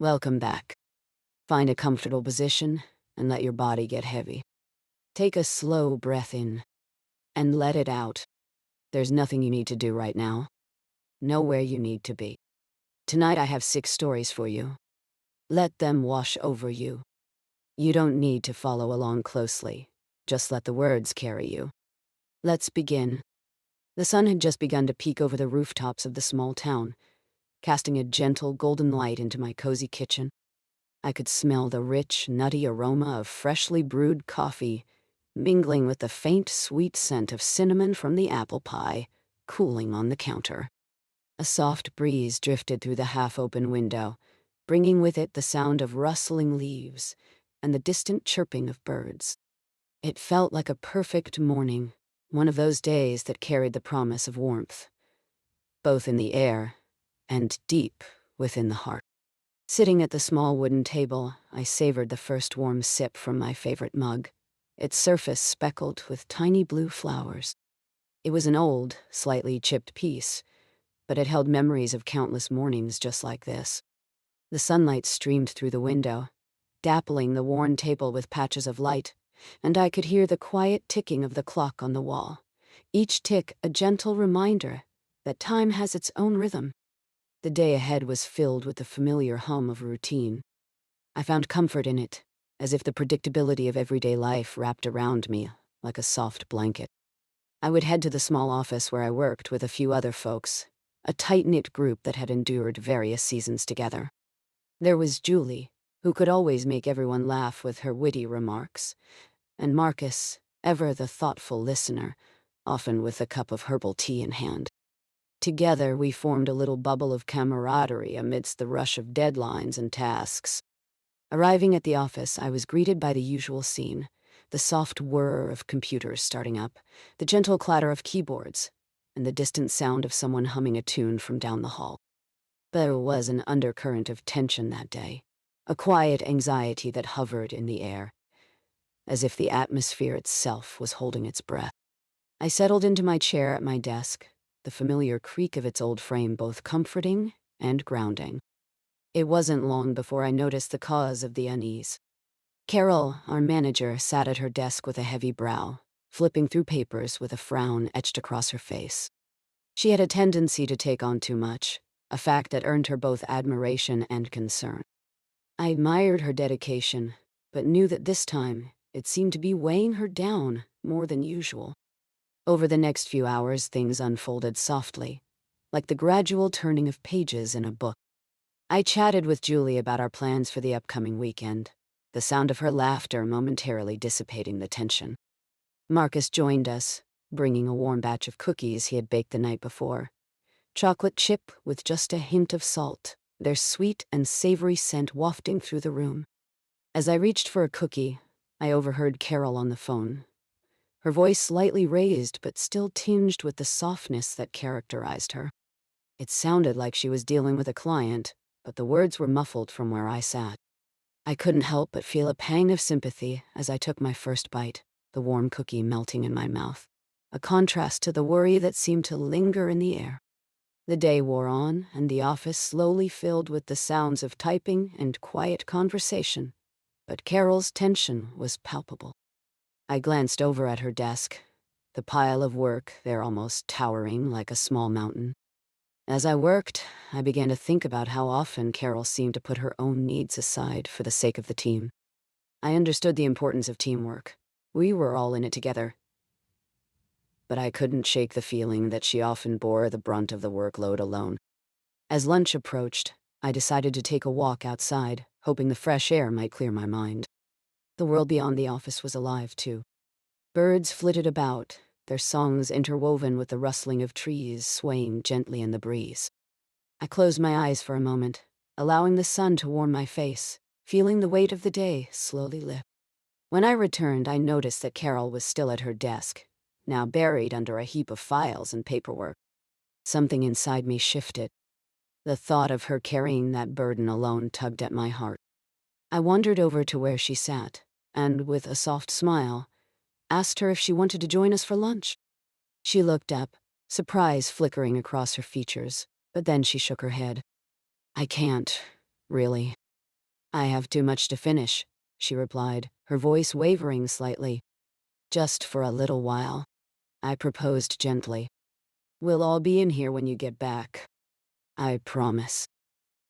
Welcome back. Find a comfortable position and let your body get heavy. Take a slow breath in and let it out. There's nothing you need to do right now. Know where you need to be. Tonight I have 6 stories for you. Let them wash over you. You don't need to follow along closely. Just let the words carry you. Let's begin. The sun had just begun to peek over the rooftops of the small town, casting a gentle golden light into my cozy kitchen. I could smell the rich, nutty aroma of freshly brewed coffee, mingling with the faint, sweet scent of cinnamon from the apple pie, cooling on the counter. A soft breeze drifted through the half-open window, bringing with it the sound of rustling leaves and the distant chirping of birds. It felt like a perfect morning, one of those days that carried the promise of warmth, both in the air and deep within the heart. Sitting at the small wooden table, I savored the first warm sip from my favorite mug, its surface speckled with tiny blue flowers. It was an old, slightly chipped piece, but it held memories of countless mornings just like this. The sunlight streamed through the window, dappling the worn table with patches of light, and I could hear the quiet ticking of the clock on the wall, each tick a gentle reminder that time has its own rhythm. The day ahead was filled with the familiar hum of routine. I found comfort in it, as if the predictability of everyday life wrapped around me like a soft blanket. I would head to the small office where I worked with a few other folks, a tight-knit group that had endured various seasons together. There was Julie, who could always make everyone laugh with her witty remarks, and Marcus, ever the thoughtful listener, often with a cup of herbal tea in hand. Together, we formed a little bubble of camaraderie amidst the rush of deadlines and tasks. Arriving at the office, I was greeted by the usual scene, the soft whir of computers starting up, the gentle clatter of keyboards, and the distant sound of someone humming a tune from down the hall. There was an undercurrent of tension that day, a quiet anxiety that hovered in the air, as if the atmosphere itself was holding its breath. I settled into my chair at my desk, the familiar creak of its old frame both comforting and grounding. It wasn't long before I noticed the cause of the unease. Carol, our manager, sat at her desk with a heavy brow, flipping through papers with a frown etched across her face. She had a tendency to take on too much, a fact that earned her both admiration and concern. I admired her dedication, but knew that this time it seemed to be weighing her down more than usual. Over the next few hours, things unfolded softly, like the gradual turning of pages in a book. I chatted with Julie about our plans for the upcoming weekend, the sound of her laughter momentarily dissipating the tension. Marcus joined us, bringing a warm batch of cookies he had baked the night before. Chocolate chip with just a hint of salt, their sweet and savory scent wafting through the room. As I reached for a cookie, I overheard Carol on the phone, her voice slightly raised but still tinged with the softness that characterized her. It sounded like she was dealing with a client, but the words were muffled from where I sat. I couldn't help but feel a pang of sympathy as I took my first bite, the warm cookie melting in my mouth, a contrast to the worry that seemed to linger in the air. The day wore on, and the office slowly filled with the sounds of typing and quiet conversation, but Carol's tension was palpable. I glanced over at her desk, the pile of work there almost towering like a small mountain. As I worked, I began to think about how often Carol seemed to put her own needs aside for the sake of the team. I understood the importance of teamwork. We were all in it together. But I couldn't shake the feeling that she often bore the brunt of the workload alone. As lunch approached, I decided to take a walk outside, hoping the fresh air might clear my mind. The world beyond the office was alive, too. Birds flitted about, their songs interwoven with the rustling of trees swaying gently in the breeze. I closed my eyes for a moment, allowing the sun to warm my face, feeling the weight of the day slowly lift. When I returned, I noticed that Carol was still at her desk, now buried under a heap of files and paperwork. Something inside me shifted. The thought of her carrying that burden alone tugged at my heart. I wandered over to where she sat, and with a soft smile, asked her if she wanted to join us for lunch. She looked up, surprise flickering across her features, but then she shook her head. I can't, really. I have too much to finish, she replied, her voice wavering slightly. Just for a little while, I proposed gently. We'll all be in here when you get back. I promise.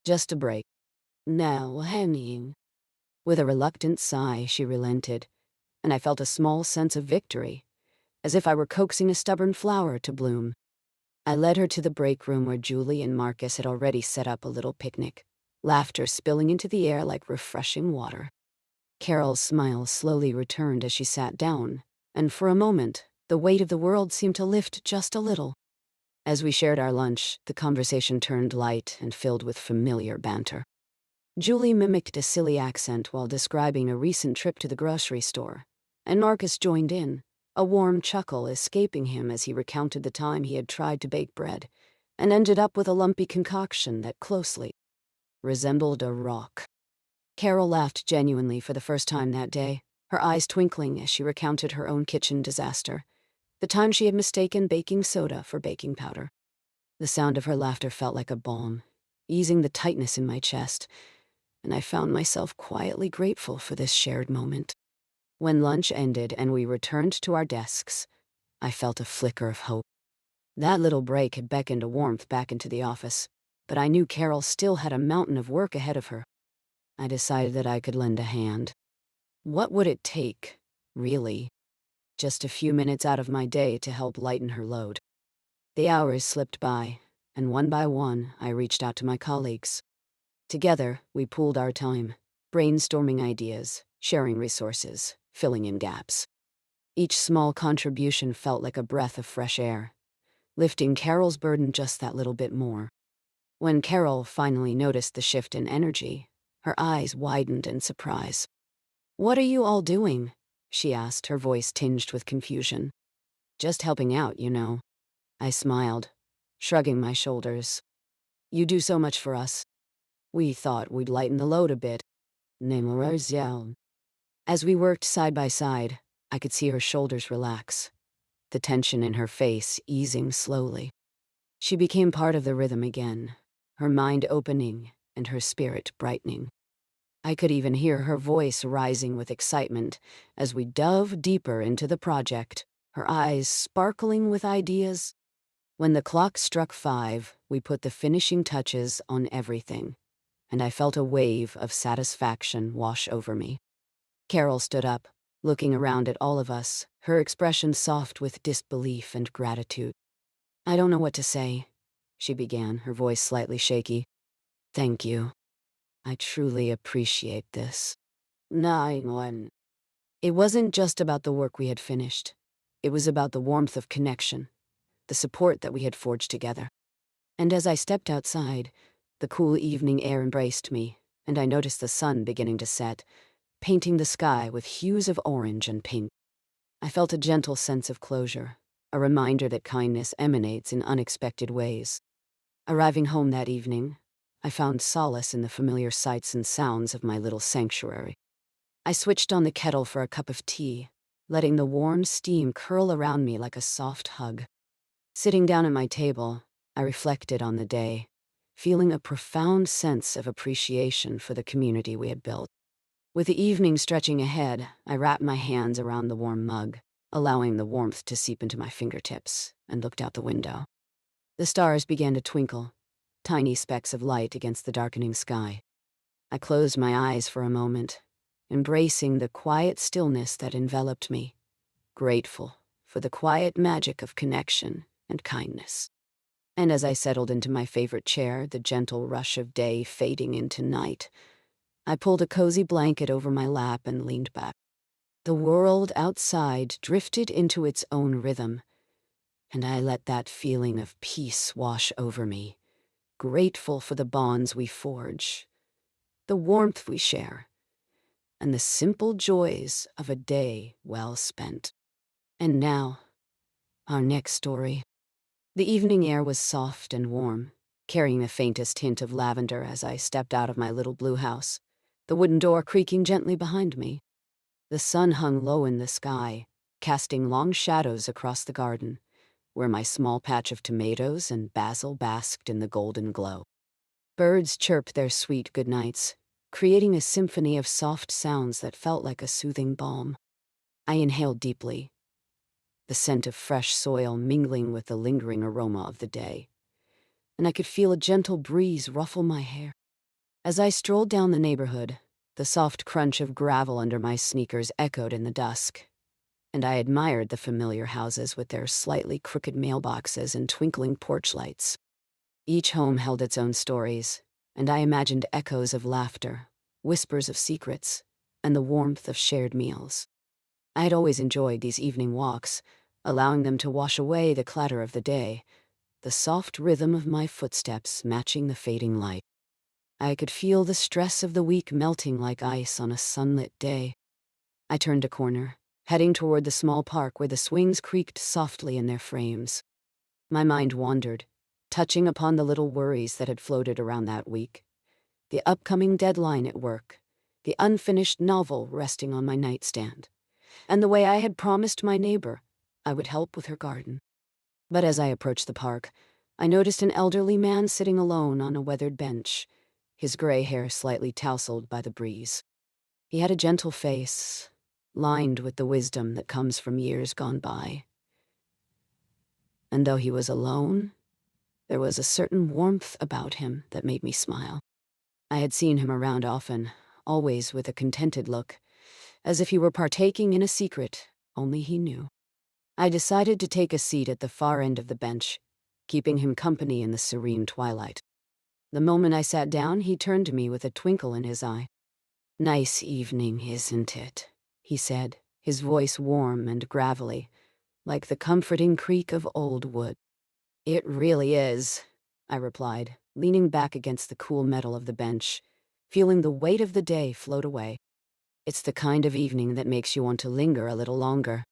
Just a break. Now, Henning. With a reluctant sigh, she relented, and I felt a small sense of victory, as if I were coaxing a stubborn flower to bloom. I led her to the break room where Julie and Marcus had already set up a little picnic, laughter spilling into the air like refreshing water. Carol's smile slowly returned as she sat down, and for a moment, the weight of the world seemed to lift just a little. As we shared our lunch, the conversation turned light and filled with familiar banter. Julie mimicked a silly accent while describing a recent trip to the grocery store, and Marcus joined in, a warm chuckle escaping him as he recounted the time he had tried to bake bread and ended up with a lumpy concoction that closely resembled a rock. Carol laughed genuinely for the first time that day, her eyes twinkling as she recounted her own kitchen disaster, the time she had mistaken baking soda for baking powder. The sound of her laughter felt like a balm, easing the tightness in my chest, and I found myself quietly grateful for this shared moment. When lunch ended and we returned to our desks, I felt a flicker of hope. That little break had beckoned a warmth back into the office, but I knew Carol still had a mountain of work ahead of her. I decided that I could lend a hand. What would it take, really? Just a few minutes out of my day to help lighten her load. The hours slipped by, and one by one, I reached out to my colleagues. Together, we pooled our time, brainstorming ideas, sharing resources, filling in gaps. Each small contribution felt like a breath of fresh air, lifting Carol's burden just that little bit more. When Carol finally noticed the shift in energy, her eyes widened in surprise. "What are you all doing?" she asked, her voice tinged with confusion. "Just helping out, you know." I smiled, shrugging my shoulders. "You do so much for us. We thought we'd lighten the load a bit." As we worked side by side, I could see her shoulders relax, the tension in her face easing slowly. She became part of the rhythm again, her mind opening and her spirit brightening. I could even hear her voice rising with excitement as we dove deeper into the project, her eyes sparkling with ideas. When the clock struck 5, we put the finishing touches on everything, and I felt a wave of satisfaction wash over me. Carol stood up, looking around at all of us, her expression soft with disbelief and gratitude. "I don't know what to say," she began, her voice slightly shaky. "Thank you. I truly appreciate this." 9-1. It wasn't just about the work we had finished. It was about the warmth of connection, the support that we had forged together. And as I stepped outside, the cool evening air embraced me, and I noticed the sun beginning to set, painting the sky with hues of orange and pink. I felt a gentle sense of closure, a reminder that kindness emanates in unexpected ways. Arriving home that evening, I found solace in the familiar sights and sounds of my little sanctuary. I switched on the kettle for a cup of tea, letting the warm steam curl around me like a soft hug. Sitting down at my table, I reflected on the day, feeling a profound sense of appreciation for the community we had built. With the evening stretching ahead, I wrapped my hands around the warm mug, allowing the warmth to seep into my fingertips, and looked out the window. The stars began to twinkle, tiny specks of light against the darkening sky. I closed my eyes for a moment, embracing the quiet stillness that enveloped me, grateful for the quiet magic of connection and kindness. And as I settled into my favorite chair, the gentle rush of day fading into night, I pulled a cozy blanket over my lap and leaned back. The world outside drifted into its own rhythm, and I let that feeling of peace wash over me, grateful for the bonds we forge, the warmth we share, and the simple joys of a day well spent. And now, our next story. The evening air was soft and warm, carrying the faintest hint of lavender as I stepped out of my little blue house, the wooden door creaking gently behind me. The sun hung low in the sky, casting long shadows across the garden, where my small patch of tomatoes and basil basked in the golden glow. Birds chirped their sweet goodnights, creating a symphony of soft sounds that felt like a soothing balm. I inhaled deeply, the scent of fresh soil mingling with the lingering aroma of the day, and I could feel a gentle breeze ruffle my hair. As I strolled down the neighborhood, the soft crunch of gravel under my sneakers echoed in the dusk, and I admired the familiar houses with their slightly crooked mailboxes and twinkling porch lights. Each home held its own stories, and I imagined echoes of laughter, whispers of secrets, and the warmth of shared meals. I had always enjoyed these evening walks, allowing them to wash away the clatter of the day, the soft rhythm of my footsteps matching the fading light. I could feel the stress of the week melting like ice on a sunlit day. I turned a corner, heading toward the small park where the swings creaked softly in their frames. My mind wandered, touching upon the little worries that had floated around that week. The upcoming deadline at work, the unfinished novel resting on my nightstand, and the way I had promised my neighbor I would help with her garden. But as I approached the park, I noticed an elderly man sitting alone on a weathered bench, his gray hair slightly tousled by the breeze. He had a gentle face, lined with the wisdom that comes from years gone by. And though he was alone, there was a certain warmth about him that made me smile. I had seen him around often, always with a contented look, as if he were partaking in a secret only he knew. I decided to take a seat at the far end of the bench, keeping him company in the serene twilight. The moment I sat down, he turned to me with a twinkle in his eye. "Nice evening, isn't it?" he said, his voice warm and gravelly, like the comforting creak of old wood. "It really is," I replied, leaning back against the cool metal of the bench, feeling the weight of the day float away. "It's the kind of evening that makes you want to linger a little longer."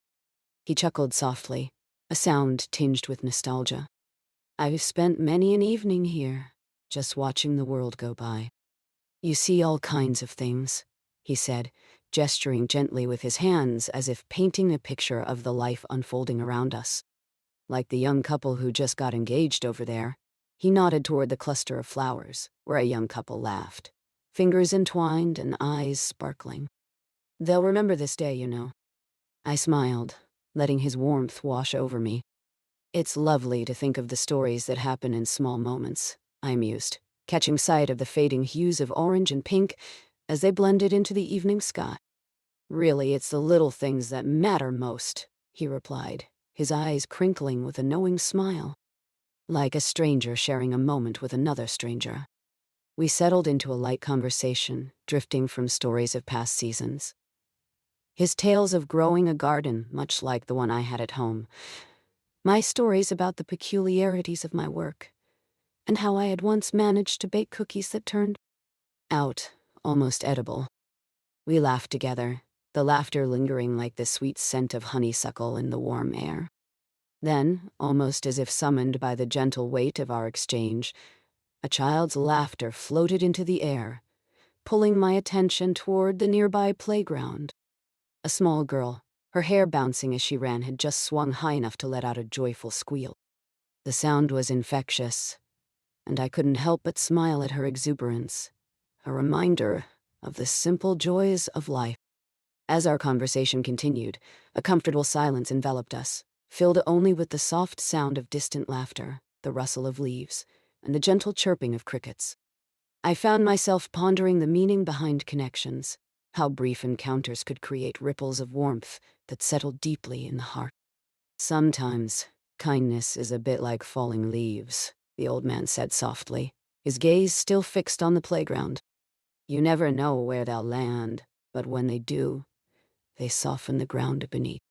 He chuckled softly, a sound tinged with nostalgia. "I've spent many an evening here, just watching the world go by. You see all kinds of things," he said, gesturing gently with his hands as if painting a picture of the life unfolding around us. "Like the young couple who just got engaged over there." He nodded toward the cluster of flowers, where a young couple laughed, fingers entwined and eyes sparkling. "They'll remember this day, you know." I smiled, letting his warmth wash over me. "It's lovely to think of the stories that happen in small moments," I mused, catching sight of the fading hues of orange and pink as they blended into the evening sky. "Really, it's the little things that matter most," he replied, his eyes crinkling with a knowing smile. Like a stranger sharing a moment with another stranger. We settled into a light conversation, drifting from stories of past seasons. His tales of growing a garden, much like the one I had at home. My stories about the peculiarities of my work, and how I had once managed to bake cookies that turned out almost edible. We laughed together, the laughter lingering like the sweet scent of honeysuckle in the warm air. Then, almost as if summoned by the gentle weight of our exchange, a child's laughter floated into the air, pulling my attention toward the nearby playground. A small girl, her hair bouncing as she ran, had just swung high enough to let out a joyful squeal. The sound was infectious, and I couldn't help but smile at her exuberance, a reminder of the simple joys of life. As our conversation continued, a comfortable silence enveloped us, filled only with the soft sound of distant laughter, the rustle of leaves, and the gentle chirping of crickets. I found myself pondering the meaning behind connections, how brief encounters could create ripples of warmth that settled deeply in the heart. "Sometimes, kindness is a bit like falling leaves," the old man said softly, his gaze still fixed on the playground. "You never know where they'll land, but when they do, they soften the ground beneath."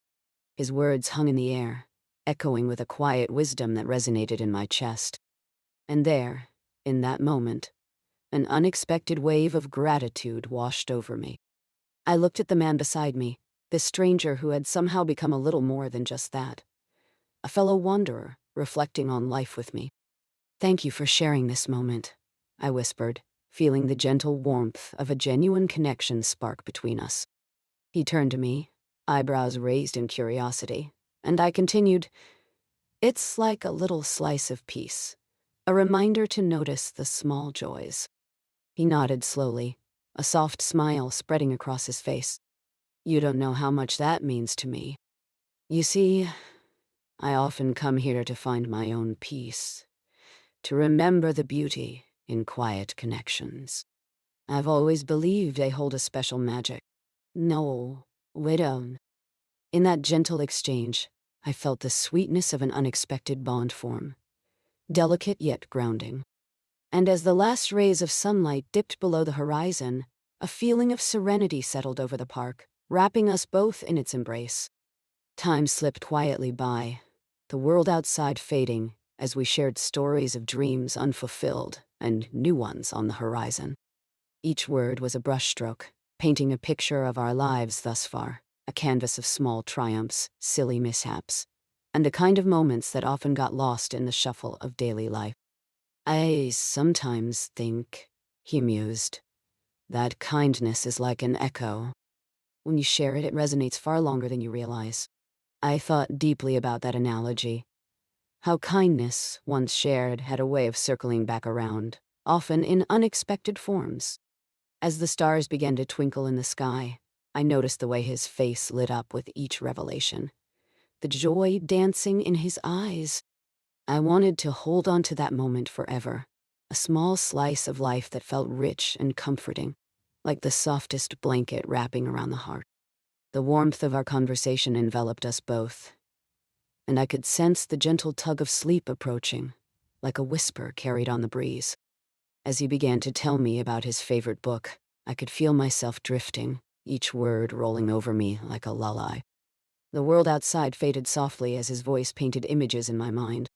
His words hung in the air, echoing with a quiet wisdom that resonated in my chest. And there, in that moment, an unexpected wave of gratitude washed over me. I looked at the man beside me, this stranger who had somehow become a little more than just that. A fellow wanderer, reflecting on life with me. "Thank you for sharing this moment," I whispered, feeling the gentle warmth of a genuine connection spark between us. He turned to me, eyebrows raised in curiosity, and I continued, "It's like a little slice of peace, a reminder to notice the small joys." He nodded slowly, a soft smile spreading across his face. "You don't know how much that means to me. You see, I often come here to find my own peace, to remember the beauty in quiet connections. I've always believed they hold a special magic. No, we don't." In that gentle exchange, I felt the sweetness of an unexpected bond form, delicate yet grounding. And as the last rays of sunlight dipped below the horizon, a feeling of serenity settled over the park, wrapping us both in its embrace. Time slipped quietly by, the world outside fading as we shared stories of dreams unfulfilled and new ones on the horizon. Each word was a brushstroke, painting a picture of our lives thus far, a canvas of small triumphs, silly mishaps, and the kind of moments that often got lost in the shuffle of daily life. "I sometimes think," he mused, "that kindness is like an echo. When you share it, it resonates far longer than you realize." I thought deeply about that analogy. How kindness, once shared, had a way of circling back around, often in unexpected forms. As the stars began to twinkle in the sky, I noticed the way his face lit up with each revelation, the joy dancing in his eyes. I wanted to hold on to that moment forever, a small slice of life that felt rich and comforting, like the softest blanket wrapping around the heart. The warmth of our conversation enveloped us both, and I could sense the gentle tug of sleep approaching, like a whisper carried on the breeze. As he began to tell me about his favorite book, I could feel myself drifting, each word rolling over me like a lullaby. The world outside faded softly as his voice painted images in my mind.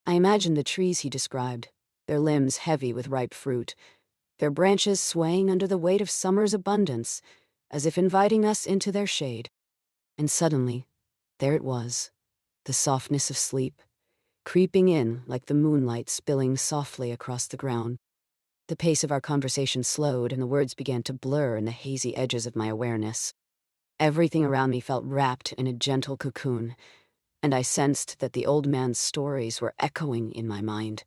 I imagined the trees he described, their limbs heavy with ripe fruit, their branches swaying under the weight of summer's abundance, as if inviting us into their shade. And suddenly, there it was, the softness of sleep, creeping in like the moonlight spilling softly across the ground. The pace of our conversation slowed and the words began to blur in the hazy edges of my awareness. Everything around me felt wrapped in a gentle cocoon, and I sensed that the old man's stories were echoing in my mind,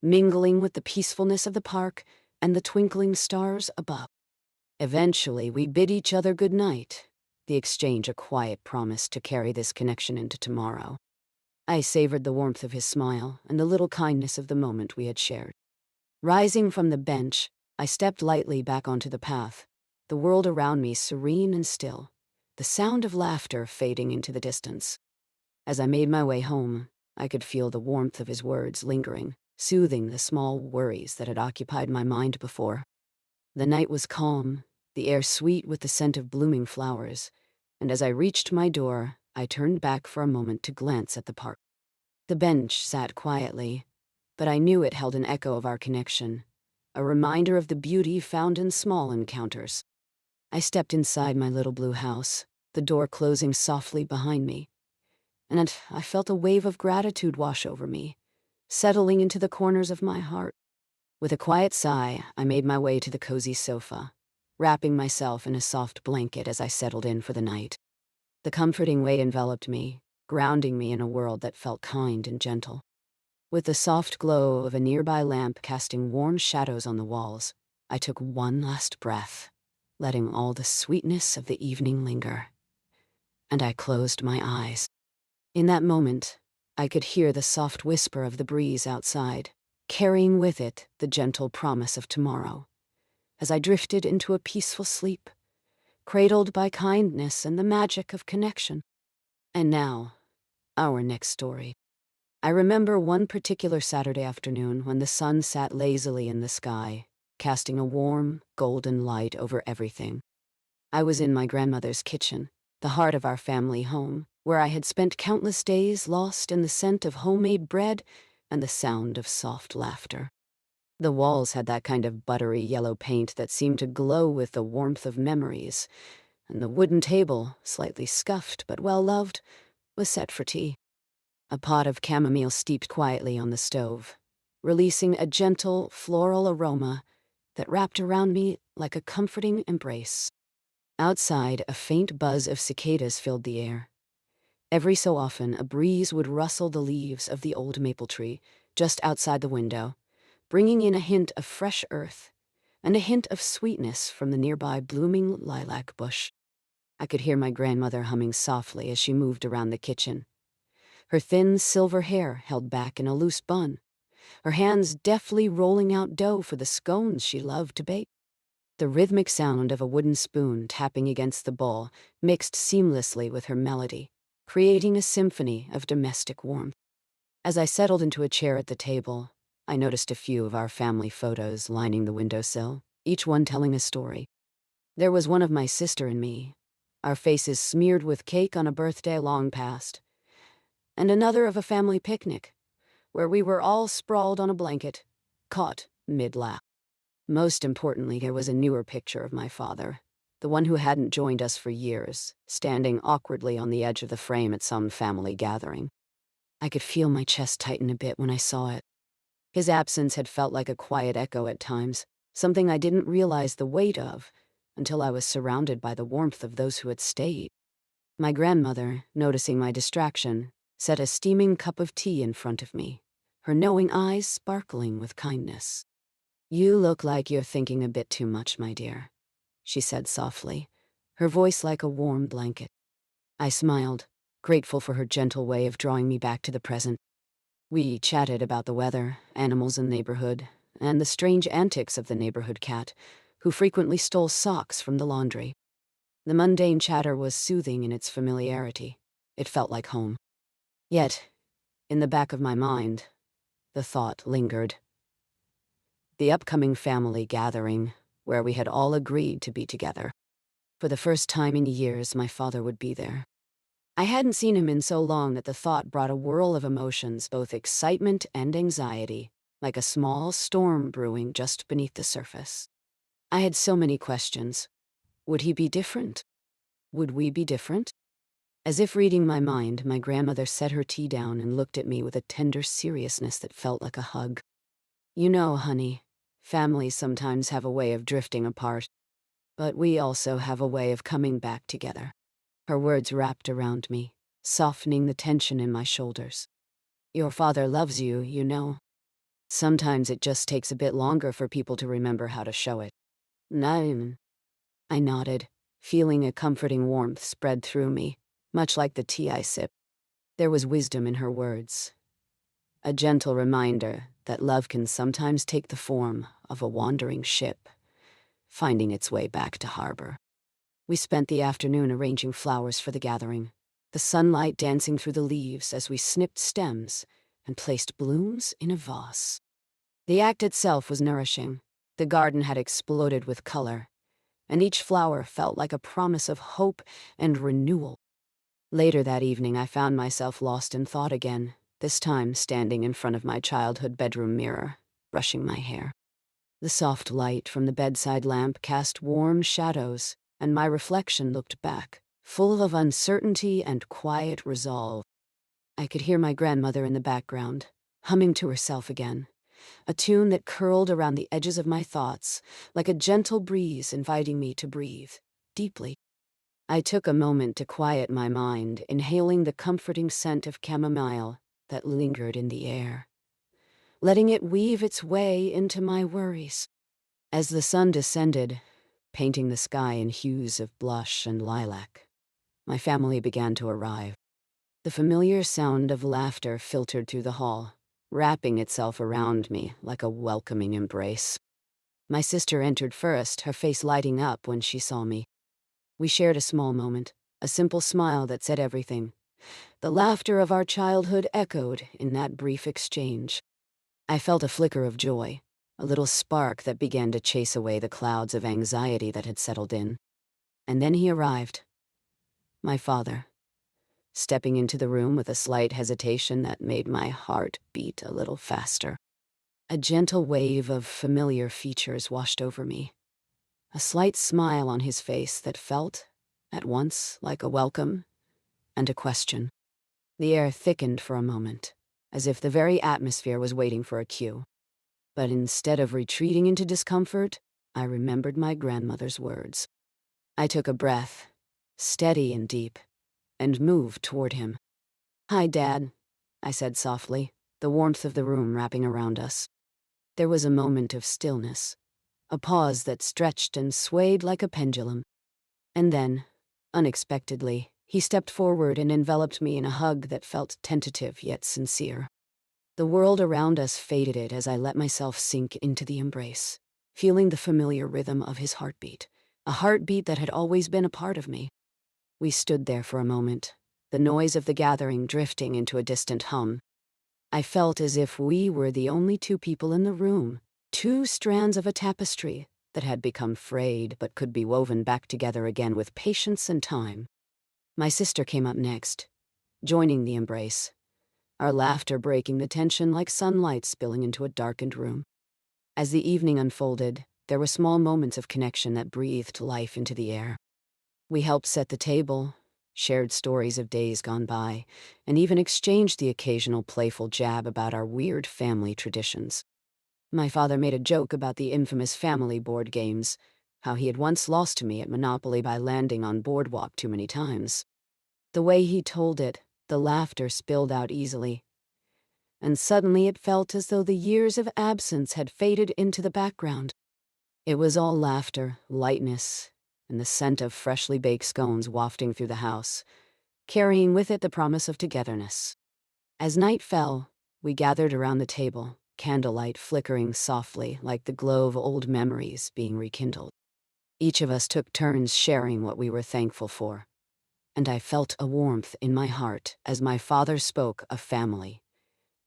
mingling with the peacefulness of the park and the twinkling stars above. Eventually, we bid each other good night, the exchange a quiet promise to carry this connection into tomorrow. I savored the warmth of his smile and the little kindness of the moment we had shared. Rising from the bench, I stepped lightly back onto the path, the world around me serene and still, the sound of laughter fading into the distance. As I made my way home, I could feel the warmth of his words lingering, soothing the small worries that had occupied my mind before. The night was calm, the air sweet with the scent of blooming flowers, and as I reached my door, I turned back for a moment to glance at the park. The bench sat quietly, but I knew it held an echo of our connection, a reminder of the beauty found in small encounters. I stepped inside my little blue house, the door closing softly behind me, and I felt a wave of gratitude wash over me, settling into the corners of my heart. With a quiet sigh, I made my way to the cozy sofa, wrapping myself in a soft blanket as I settled in for the night. The comforting weight enveloped me, grounding me in a world that felt kind and gentle. With the soft glow of a nearby lamp casting warm shadows on the walls, I took one last breath, letting all the sweetness of the evening linger. And I closed my eyes. In that moment, I could hear the soft whisper of the breeze outside, carrying with it the gentle promise of tomorrow, as I drifted into a peaceful sleep, cradled by kindness and the magic of connection. And now, our next story. I remember one particular Saturday afternoon when the sun sat lazily in the sky, casting a warm, golden light over everything. I was in my grandmother's kitchen, the heart of our family home, where I had spent countless days lost in the scent of homemade bread and the sound of soft laughter. The walls had that kind of buttery yellow paint that seemed to glow with the warmth of memories, and the wooden table, slightly scuffed but well-loved, was set for tea. A pot of chamomile steeped quietly on the stove, releasing a gentle, floral aroma that wrapped around me like a comforting embrace. Outside, a faint buzz of cicadas filled the air. Every so often, a breeze would rustle the leaves of the old maple tree just outside the window, bringing in a hint of fresh earth, and a hint of sweetness from the nearby blooming lilac bush. I could hear my grandmother humming softly as she moved around the kitchen, her thin silver hair held back in a loose bun, her hands deftly rolling out dough for the scones she loved to bake. The rhythmic sound of a wooden spoon tapping against the bowl mixed seamlessly with her melody, creating a symphony of domestic warmth. As I settled into a chair at the table, I noticed a few of our family photos lining the windowsill, each one telling a story. There was one of my sister and me, our faces smeared with cake on a birthday long past, and another of a family picnic, where we were all sprawled on a blanket, caught mid-laugh. Most importantly, there was a newer picture of my father, the one who hadn't joined us for years, standing awkwardly on the edge of the frame at some family gathering. I could feel my chest tighten a bit when I saw it. His absence had felt like a quiet echo at times, something I didn't realize the weight of until I was surrounded by the warmth of those who had stayed. My grandmother, noticing my distraction, set a steaming cup of tea in front of me, her knowing eyes sparkling with kindness. "You look like you're thinking a bit too much, my dear," she said softly, her voice like a warm blanket. I smiled, grateful for her gentle way of drawing me back to the present. We chatted about the weather, animals in the neighborhood, and the strange antics of the neighborhood cat, who frequently stole socks from the laundry. The mundane chatter was soothing in its familiarity. It felt like home. Yet, in the back of my mind, the thought lingered. The upcoming family gathering, where we had all agreed to be together. For the first time in years, my father would be there. I hadn't seen him in so long that the thought brought a whirl of emotions, both excitement and anxiety, like a small storm brewing just beneath the surface. I had so many questions. Would he be different? Would we be different? As if reading my mind, my grandmother set her tea down and looked at me with a tender seriousness that felt like a hug. "You know, honey, families sometimes have a way of drifting apart, but we also have a way of coming back together." Her words wrapped around me, softening the tension in my shoulders. "Your father loves you, you know. Sometimes it just takes a bit longer for people to remember how to show it." "Nine." I nodded, feeling a comforting warmth spread through me, much like the tea I sipped. There was wisdom in her words, a gentle reminder that love can sometimes take the form of a wandering ship, finding its way back to harbor. We spent the afternoon arranging flowers for the gathering, the sunlight dancing through the leaves as we snipped stems and placed blooms in a vase. The act itself was nourishing. The garden had exploded with color, and each flower felt like a promise of hope and renewal. Later that evening, I found myself lost in thought again, this time standing in front of my childhood bedroom mirror, brushing my hair. The soft light from the bedside lamp cast warm shadows, and my reflection looked back, full of uncertainty and quiet resolve. I could hear my grandmother in the background, humming to herself again, a tune that curled around the edges of my thoughts, like a gentle breeze inviting me to breathe deeply. I took a moment to quiet my mind, inhaling the comforting scent of chamomile that lingered in the air, letting it weave its way into my worries. As the sun descended, painting the sky in hues of blush and lilac, my family began to arrive. The familiar sound of laughter filtered through the hall, wrapping itself around me like a welcoming embrace. My sister entered first, her face lighting up when she saw me. We shared a small moment, a simple smile that said everything. The laughter of our childhood echoed in that brief exchange. I felt a flicker of joy, a little spark that began to chase away the clouds of anxiety that had settled in. And then he arrived. My father, stepping into the room with a slight hesitation that made my heart beat a little faster. A gentle wave of familiar features washed over me, a slight smile on his face that felt, at once, like a welcome and a question. The air thickened for a moment, as if the very atmosphere was waiting for a cue. But instead of retreating into discomfort, I remembered my grandmother's words. I took a breath, steady and deep, and moved toward him. "Hi, Dad," I said softly, the warmth of the room wrapping around us. There was a moment of stillness, a pause that stretched and swayed like a pendulum. And then, unexpectedly, he stepped forward and enveloped me in a hug that felt tentative yet sincere. The world around us faded as I let myself sink into the embrace, feeling the familiar rhythm of his heartbeat, a heartbeat that had always been a part of me. We stood there for a moment, the noise of the gathering drifting into a distant hum. I felt as if we were the only two people in the room, two strands of a tapestry that had become frayed but could be woven back together again with patience and time. My sister came up next, joining the embrace, our laughter breaking the tension like sunlight spilling into a darkened room. As the evening unfolded, there were small moments of connection that breathed life into the air. We helped set the table, shared stories of days gone by, and even exchanged the occasional playful jab about our weird family traditions. My father made a joke about the infamous family board games, how he had once lost to me at Monopoly by landing on Boardwalk too many times. The way he told it, the laughter spilled out easily, and suddenly it felt as though the years of absence had faded into the background. It was all laughter, lightness, and the scent of freshly baked scones wafting through the house, carrying with it the promise of togetherness. As night fell, we gathered around the table, candlelight flickering softly like the glow of old memories being rekindled. Each of us took turns sharing what we were thankful for, and I felt a warmth in my heart as my father spoke of family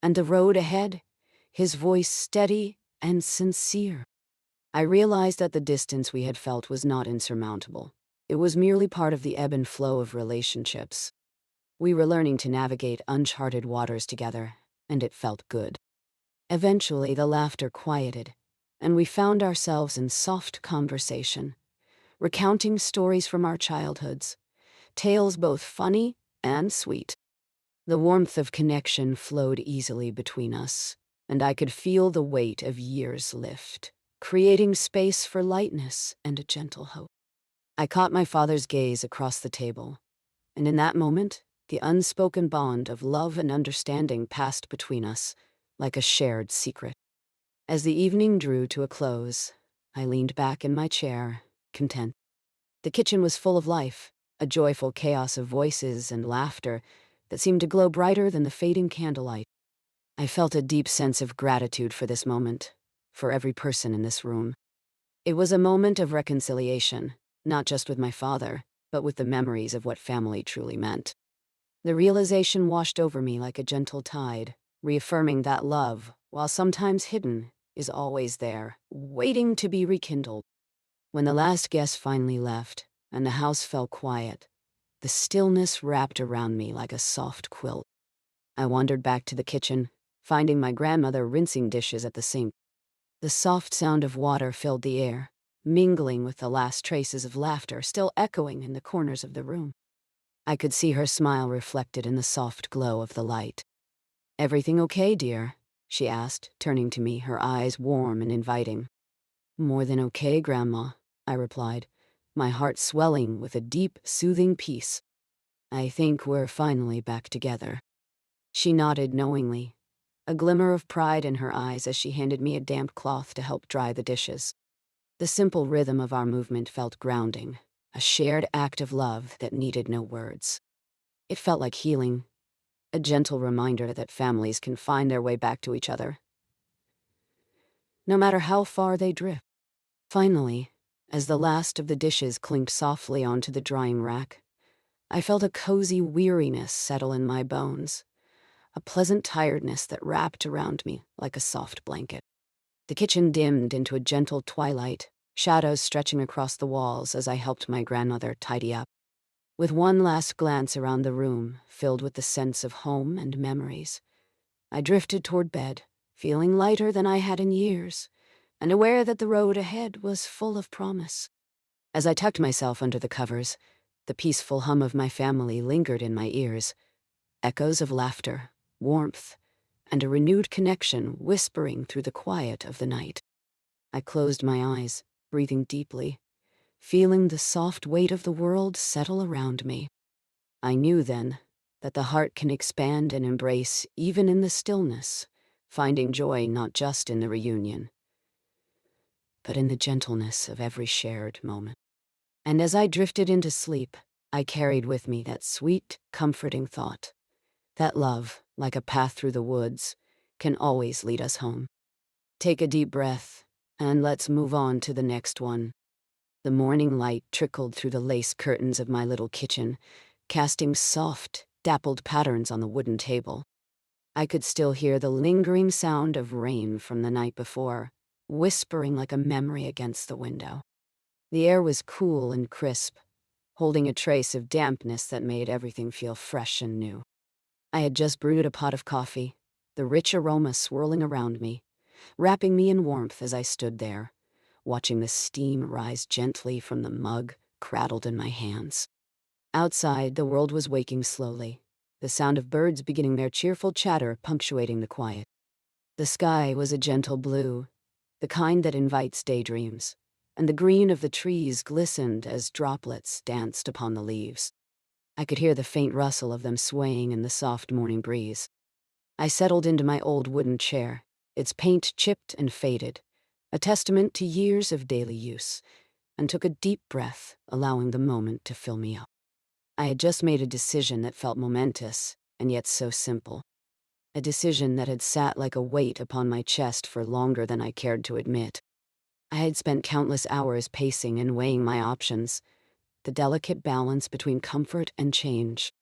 and the road ahead, his voice steady and sincere. I realized that the distance we had felt was not insurmountable. It was merely part of the ebb and flow of relationships. We were learning to navigate uncharted waters together, and it felt good. Eventually, the laughter quieted, and we found ourselves in soft conversation, recounting stories from our childhoods, tales both funny and sweet. The warmth of connection flowed easily between us, and I could feel the weight of years lift, creating space for lightness and a gentle hope. I caught my father's gaze across the table, and in that moment, the unspoken bond of love and understanding passed between us, like a shared secret. As the evening drew to a close, I leaned back in my chair, content. The kitchen was full of life, a joyful chaos of voices and laughter that seemed to glow brighter than the fading candlelight. I felt a deep sense of gratitude for this moment, for every person in this room. It was a moment of reconciliation, not just with my father, but with the memories of what family truly meant. The realization washed over me like a gentle tide, reaffirming that love, while sometimes hidden, is always there, waiting to be rekindled. When the last guest finally left, and the house fell quiet, the stillness wrapped around me like a soft quilt. I wandered back to the kitchen, finding my grandmother rinsing dishes at the sink. The soft sound of water filled the air, mingling with the last traces of laughter still echoing in the corners of the room. I could see her smile reflected in the soft glow of the light. "Everything okay, dear?" she asked, turning to me, her eyes warm and inviting. "More than okay, Grandma," I replied, my heart swelling with a deep, soothing peace. "I think we're finally back together." She nodded knowingly, a glimmer of pride in her eyes as she handed me a damp cloth to help dry the dishes. The simple rhythm of our movement felt grounding, a shared act of love that needed no words. It felt like healing, a gentle reminder that families can find their way back to each other, no matter how far they drift. Finally, as the last of the dishes clinked softly onto the drying rack, I felt a cozy weariness settle in my bones, a pleasant tiredness that wrapped around me like a soft blanket. The kitchen dimmed into a gentle twilight, shadows stretching across the walls as I helped my grandmother tidy up. With one last glance around the room, filled with the sense of home and memories, I drifted toward bed, feeling lighter than I had in years, and aware that the road ahead was full of promise. As I tucked myself under the covers, the peaceful hum of my family lingered in my ears, echoes of laughter, warmth, and a renewed connection whispering through the quiet of the night. I closed my eyes, breathing deeply, feeling the soft weight of the world settle around me. I knew then that the heart can expand and embrace even in the stillness, finding joy not just in the reunion, but in the gentleness of every shared moment. And as I drifted into sleep, I carried with me that sweet, comforting thought that love, like a path through the woods, can always lead us home. Take a deep breath, and let's move on to the next one. The morning light trickled through the lace curtains of my little kitchen, casting soft, dappled patterns on the wooden table. I could still hear the lingering sound of rain from the night before, whispering like a memory against the window. The air was cool and crisp, holding a trace of dampness that made everything feel fresh and new. I had just brewed a pot of coffee, the rich aroma swirling around me, wrapping me in warmth as I stood there, watching the steam rise gently from the mug cradled in my hands. Outside, the world was waking slowly, the sound of birds beginning their cheerful chatter punctuating the quiet. The sky was a gentle blue, the kind that invites daydreams, and the green of the trees glistened as droplets danced upon the leaves. I could hear the faint rustle of them swaying in the soft morning breeze. I settled into my old wooden chair, its paint chipped and faded, a testament to years of daily use, and took a deep breath, allowing the moment to fill me up. I had just made a decision that felt momentous, and yet so simple. A decision that had sat like a weight upon my chest for longer than I cared to admit. I had spent countless hours pacing and weighing my options, the delicate balance between comfort and change.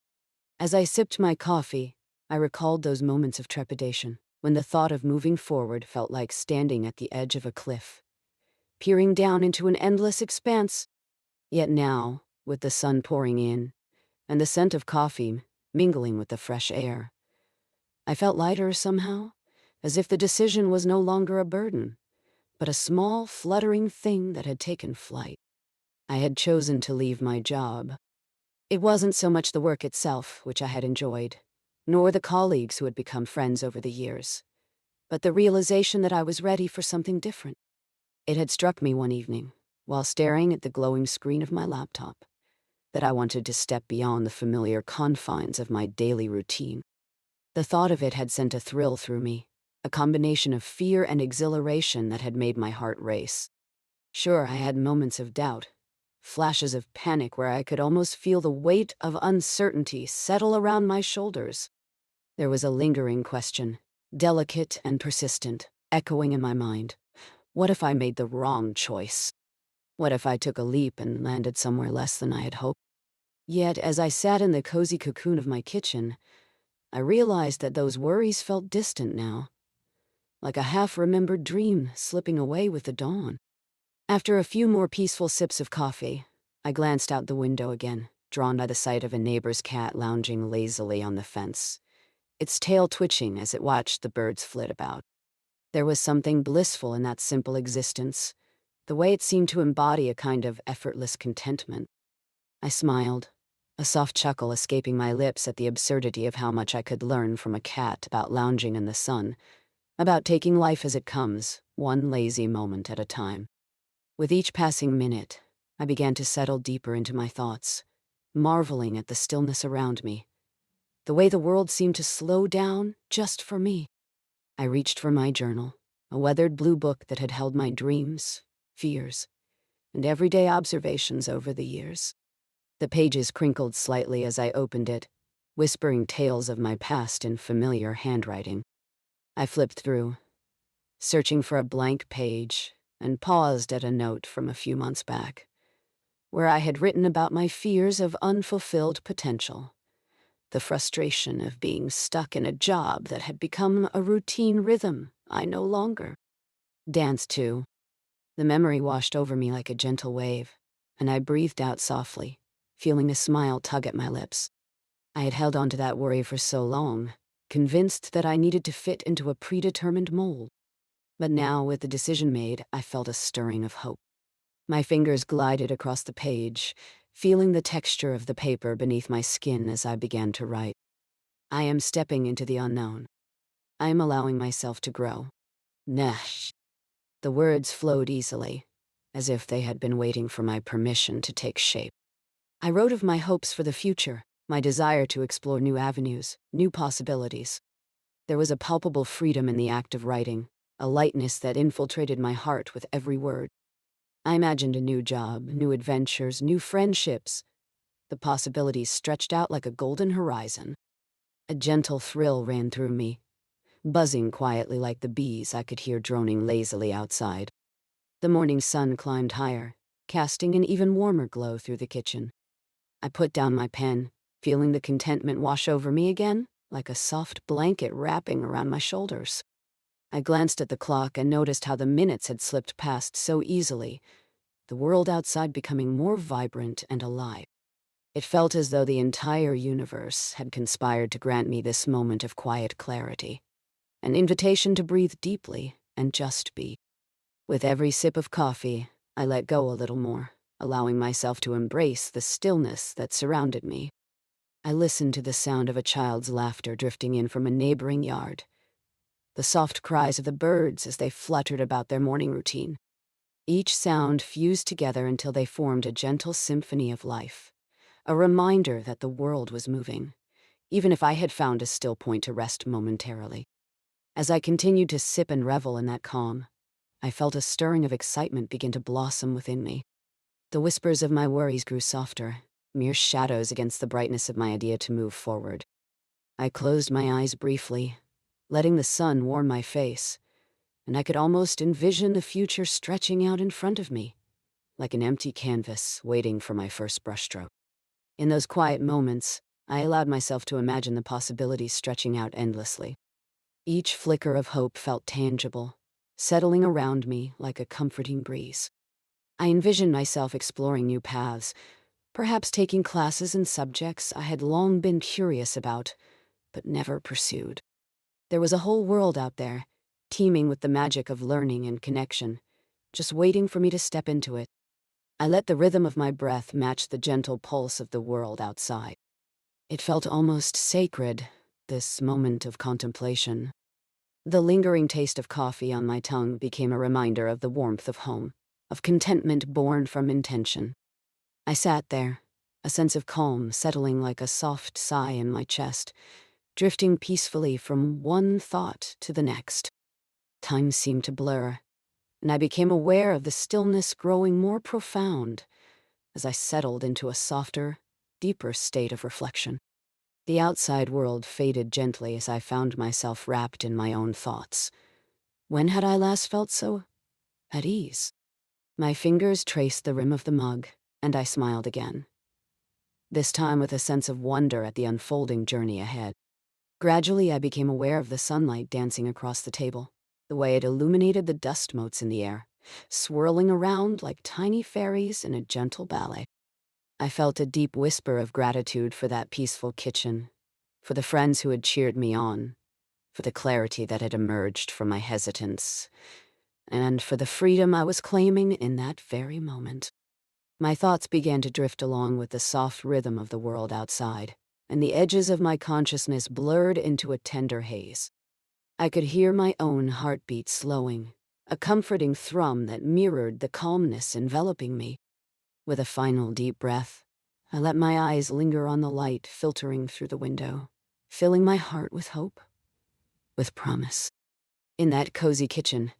As I sipped my coffee, I recalled those moments of trepidation, when the thought of moving forward felt like standing at the edge of a cliff, peering down into an endless expanse. Yet now, with the sun pouring in, and the scent of coffee mingling with the fresh air, I felt lighter somehow, as if the decision was no longer a burden, but a small, fluttering thing that had taken flight. I had chosen to leave my job. It wasn't so much the work itself, which I had enjoyed, nor the colleagues who had become friends over the years, but the realization that I was ready for something different. It had struck me one evening, while staring at the glowing screen of my laptop, that I wanted to step beyond the familiar confines of my daily routine. The thought of it had sent a thrill through me, a combination of fear and exhilaration that had made my heart race. Sure, I had moments of doubt, flashes of panic where I could almost feel the weight of uncertainty settle around my shoulders. There was a lingering question, delicate and persistent, echoing in my mind. What if I made the wrong choice? What if I took a leap and landed somewhere less than I had hoped? Yet, as I sat in the cozy cocoon of my kitchen, I realized that those worries felt distant now, like a half-remembered dream slipping away with the dawn. After a few more peaceful sips of coffee, I glanced out the window again, drawn by the sight of a neighbor's cat lounging lazily on the fence, its tail twitching as it watched the birds flit about. There was something blissful in that simple existence, the way it seemed to embody a kind of effortless contentment. I smiled, a soft chuckle escaping my lips at the absurdity of how much I could learn from a cat about lounging in the sun, about taking life as it comes, one lazy moment at a time. With each passing minute, I began to settle deeper into my thoughts, marveling at the stillness around me, the way the world seemed to slow down just for me. I reached for my journal, a weathered blue book that had held my dreams, fears, and everyday observations over the years. The pages crinkled slightly as I opened it, whispering tales of my past in familiar handwriting. I flipped through, searching for a blank page, and paused at a note from a few months back, where I had written about my fears of unfulfilled potential, the frustration of being stuck in a job that had become a routine rhythm I no longer danced to. The memory washed over me like a gentle wave, and I breathed out softly, feeling a smile tug at my lips. I had held on to that worry for so long, convinced that I needed to fit into a predetermined mold. But now, with the decision made, I felt a stirring of hope. My fingers glided across the page, feeling the texture of the paper beneath my skin as I began to write. I am stepping into the unknown. I am allowing myself to grow. Nesh. The words flowed easily, as if they had been waiting for my permission to take shape. I wrote of my hopes for the future, my desire to explore new avenues, new possibilities. There was a palpable freedom in the act of writing, a lightness that infiltrated my heart with every word. I imagined a new job, new adventures, new friendships. The possibilities stretched out like a golden horizon. A gentle thrill ran through me, buzzing quietly like the bees I could hear droning lazily outside. The morning sun climbed higher, casting an even warmer glow through the kitchen. I put down my pen, feeling the contentment wash over me again, like a soft blanket wrapping around my shoulders. I glanced at the clock and noticed how the minutes had slipped past so easily, the world outside becoming more vibrant and alive. It felt as though the entire universe had conspired to grant me this moment of quiet clarity, an invitation to breathe deeply and just be. With every sip of coffee, I let go a little more, allowing myself to embrace the stillness that surrounded me. I listened to the sound of a child's laughter drifting in from a neighboring yard, the soft cries of the birds as they fluttered about their morning routine. Each sound fused together until they formed a gentle symphony of life, a reminder that the world was moving, even if I had found a still point to rest momentarily. As I continued to sip and revel in that calm, I felt a stirring of excitement begin to blossom within me. The whispers of my worries grew softer, mere shadows against the brightness of my idea to move forward. I closed my eyes briefly, letting the sun warm my face, and I could almost envision the future stretching out in front of me, like an empty canvas waiting for my first brushstroke. In those quiet moments, I allowed myself to imagine the possibilities stretching out endlessly. Each flicker of hope felt tangible, settling around me like a comforting breeze. I envisioned myself exploring new paths, perhaps taking classes in subjects I had long been curious about, but never pursued. There was a whole world out there, teeming with the magic of learning and connection, just waiting for me to step into it. I let the rhythm of my breath match the gentle pulse of the world outside. It felt almost sacred, this moment of contemplation. The lingering taste of coffee on my tongue became a reminder of the warmth of home, of contentment born from intention. I sat there, a sense of calm settling like a soft sigh in my chest, drifting peacefully from one thought to the next. Time seemed to blur, and I became aware of the stillness growing more profound as I settled into a softer, deeper state of reflection. The outside world faded gently as I found myself wrapped in my own thoughts. When had I last felt so at ease? My fingers traced the rim of the mug, and I smiled again, this time with a sense of wonder at the unfolding journey ahead. Gradually, I became aware of the sunlight dancing across the table, the way it illuminated the dust motes in the air, swirling around like tiny fairies in a gentle ballet. I felt a deep whisper of gratitude for that peaceful kitchen, for the friends who had cheered me on, for the clarity that had emerged from my hesitance, and for the freedom I was claiming in that very moment. My thoughts began to drift along with the soft rhythm of the world outside, and the edges of my consciousness blurred into a tender haze. I could hear my own heartbeat slowing, a comforting thrum that mirrored the calmness enveloping me. With a final deep breath, I let my eyes linger on the light filtering through the window, filling my heart with hope, with promise. In that cozy kitchen,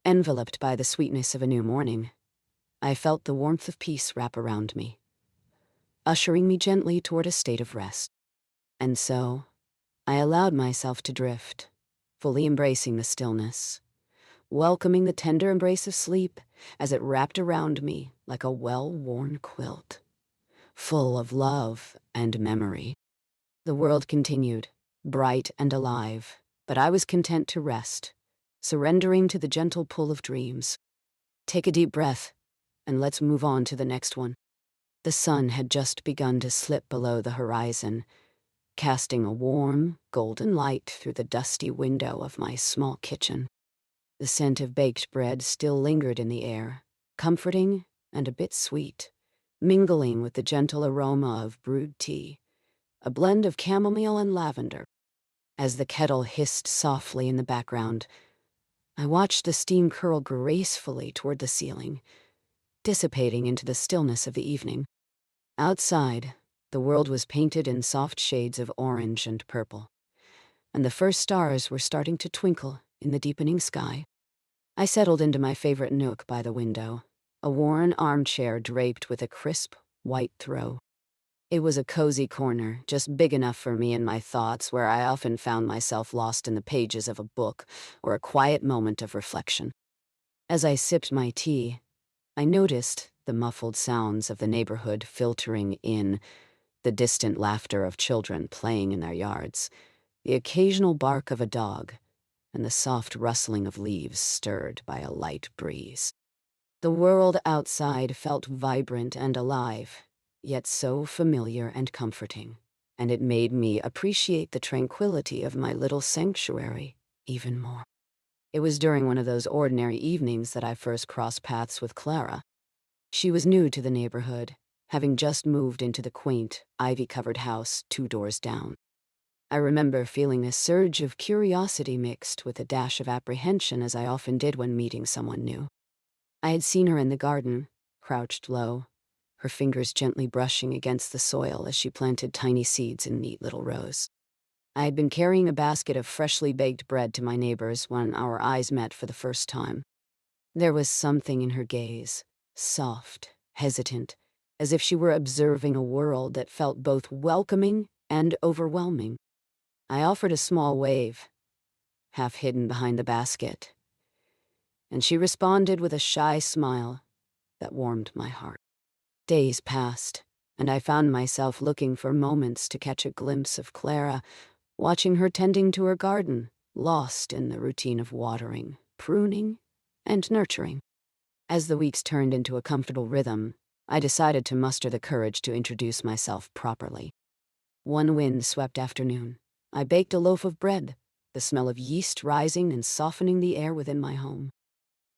enveloped by the sweetness of a new morning, I felt the warmth of peace wrap around me, ushering me gently toward a state of rest. And so, I allowed myself to drift, fully embracing the stillness, welcoming the tender embrace of sleep as it wrapped around me like a well-worn quilt, full of love and memory. The world continued, bright and alive, but I was content to rest, surrendering to the gentle pull of dreams. Take a deep breath, and let's move on to the next one. The sun had just begun to slip below the horizon, casting a warm, golden light through the dusty window of my small kitchen. The scent of baked bread still lingered in the air, comforting and a bit sweet, mingling with the gentle aroma of brewed tea, a blend of chamomile and lavender. As the kettle hissed softly in the background, I watched the steam curl gracefully toward the ceiling, dissipating into the stillness of the evening. Outside, the world was painted in soft shades of orange and purple, and the first stars were starting to twinkle in the deepening sky. I settled into my favorite nook by the window, a worn armchair draped with a crisp, white throw. It was a cozy corner, just big enough for me and my thoughts, where I often found myself lost in the pages of a book or a quiet moment of reflection. As I sipped my tea, I noticed the muffled sounds of the neighborhood filtering in, the distant laughter of children playing in their yards, the occasional bark of a dog, and the soft rustling of leaves stirred by a light breeze. The world outside felt vibrant and alive, yet so familiar and comforting, and it made me appreciate the tranquility of my little sanctuary even more. It was during one of those ordinary evenings that I first crossed paths with Clara. She was new to the neighborhood, having just moved into the quaint, ivy-covered house 2 doors down. I remember feeling a surge of curiosity mixed with a dash of apprehension, as I often did when meeting someone new. I had seen her in the garden, crouched low, her fingers gently brushing against the soil as she planted tiny seeds in neat little rows. I had been carrying a basket of freshly baked bread to my neighbors when our eyes met for the first time. There was something in her gaze, soft, hesitant, as if she were observing a world that felt both welcoming and overwhelming. I offered a small wave, half hidden behind the basket, and she responded with a shy smile that warmed my heart. Days passed, and I found myself looking for moments to catch a glimpse of Clara, watching her tending to her garden, lost in the routine of watering, pruning, and nurturing. As the weeks turned into a comfortable rhythm, I decided to muster the courage to introduce myself properly. One wind-swept afternoon, I baked a loaf of bread, the smell of yeast rising and softening the air within my home.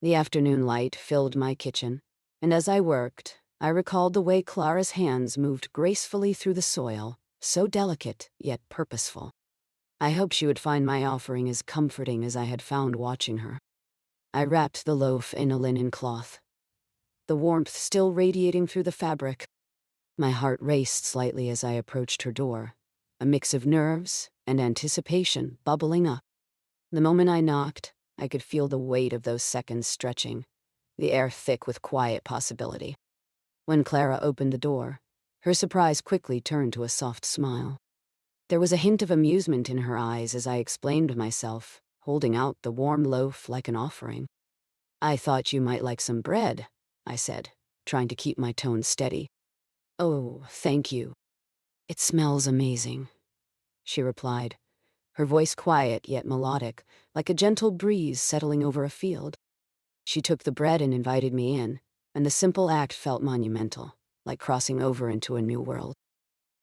The afternoon light filled my kitchen, and as I worked, I recalled the way Clara's hands moved gracefully through the soil, so delicate yet purposeful. I hoped she would find my offering as comforting as I had found watching her. I wrapped the loaf in a linen cloth, the warmth still radiating through the fabric. My heart raced slightly as I approached her door, a mix of nerves and anticipation bubbling up. The moment I knocked, I could feel the weight of those seconds stretching, the air thick with quiet possibility. When Clara opened the door, her surprise quickly turned to a soft smile. There was a hint of amusement in her eyes as I explained myself, holding out the warm loaf like an offering. "I thought you might like some bread," I said, trying to keep my tone steady. "Oh, thank you. It smells amazing," she replied, her voice quiet yet melodic, like a gentle breeze settling over a field. She took the bread and invited me in, and the simple act felt monumental, like crossing over into a new world.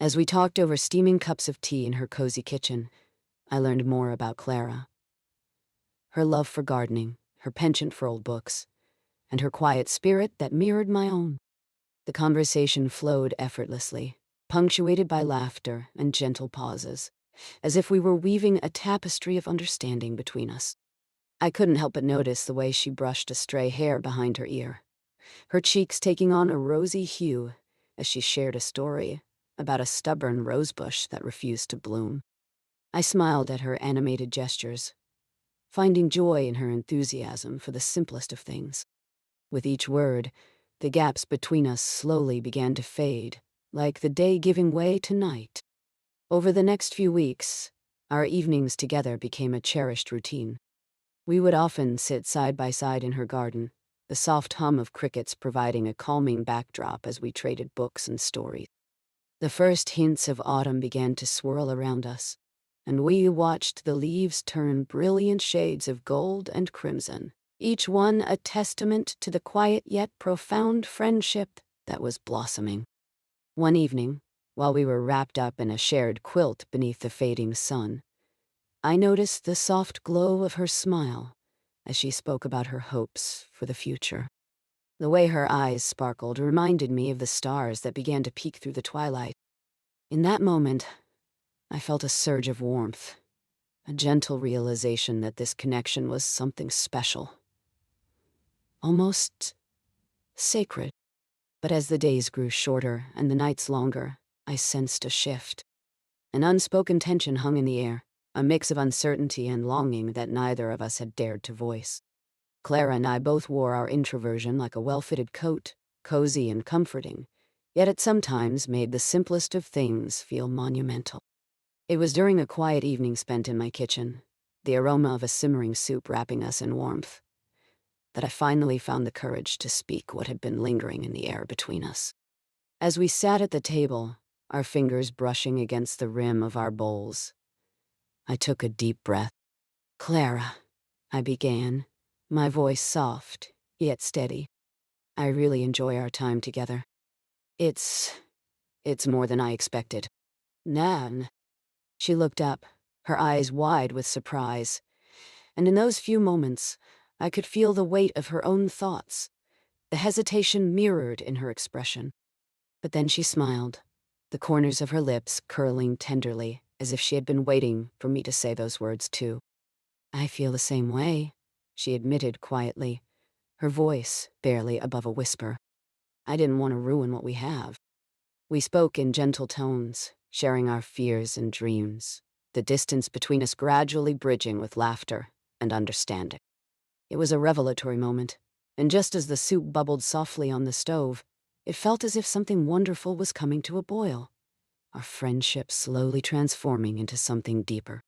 As we talked over steaming cups of tea in her cozy kitchen, I learned more about Clara. Her love for gardening, her penchant for old books, and her quiet spirit that mirrored my own. The conversation flowed effortlessly, punctuated by laughter and gentle pauses, as if we were weaving a tapestry of understanding between us. I couldn't help but notice the way she brushed a stray hair behind her ear, her cheeks taking on a rosy hue as she shared a story about a stubborn rosebush that refused to bloom. I smiled at her animated gestures, finding joy in her enthusiasm for the simplest of things. With each word, the gaps between us slowly began to fade, like the day giving way to night. Over the next few weeks, our evenings together became a cherished routine. We would often sit side by side in her garden, the soft hum of crickets providing a calming backdrop as we traded books and stories. The first hints of autumn began to swirl around us, and we watched the leaves turn brilliant shades of gold and crimson, each one a testament to the quiet yet profound friendship that was blossoming. One evening, while we were wrapped up in a shared quilt beneath the fading sun, I noticed the soft glow of her smile as she spoke about her hopes for the future. The way her eyes sparkled reminded me of the stars that began to peek through the twilight. In that moment, I felt a surge of warmth, a gentle realization that this connection was something special, almost sacred. But as the days grew shorter and the nights longer, I sensed a shift. An unspoken tension hung in the air, a mix of uncertainty and longing that neither of us had dared to voice. Clara and I both wore our introversion like a well-fitted coat, cozy and comforting, yet it sometimes made the simplest of things feel monumental. It was during a quiet evening spent in my kitchen, the aroma of a simmering soup wrapping us in warmth, that I finally found the courage to speak what had been lingering in the air between us. As we sat at the table, our fingers brushing against the rim of our bowls, I took a deep breath. "Clara," I began, my voice soft, yet steady. "I really enjoy our time together. It's more than I expected." "Nan." She looked up, her eyes wide with surprise, and in those few moments, I could feel the weight of her own thoughts, the hesitation mirrored in her expression. But then she smiled, the corners of her lips curling tenderly, as if she had been waiting for me to say those words too. "I feel the same way," she admitted quietly, her voice barely above a whisper. "I didn't want to ruin what we have." We spoke in gentle tones, sharing our fears and dreams, the distance between us gradually bridging with laughter and understanding. It was a revelatory moment, and just as the soup bubbled softly on the stove, it felt as if something wonderful was coming to a boil, our friendship slowly transforming into something deeper.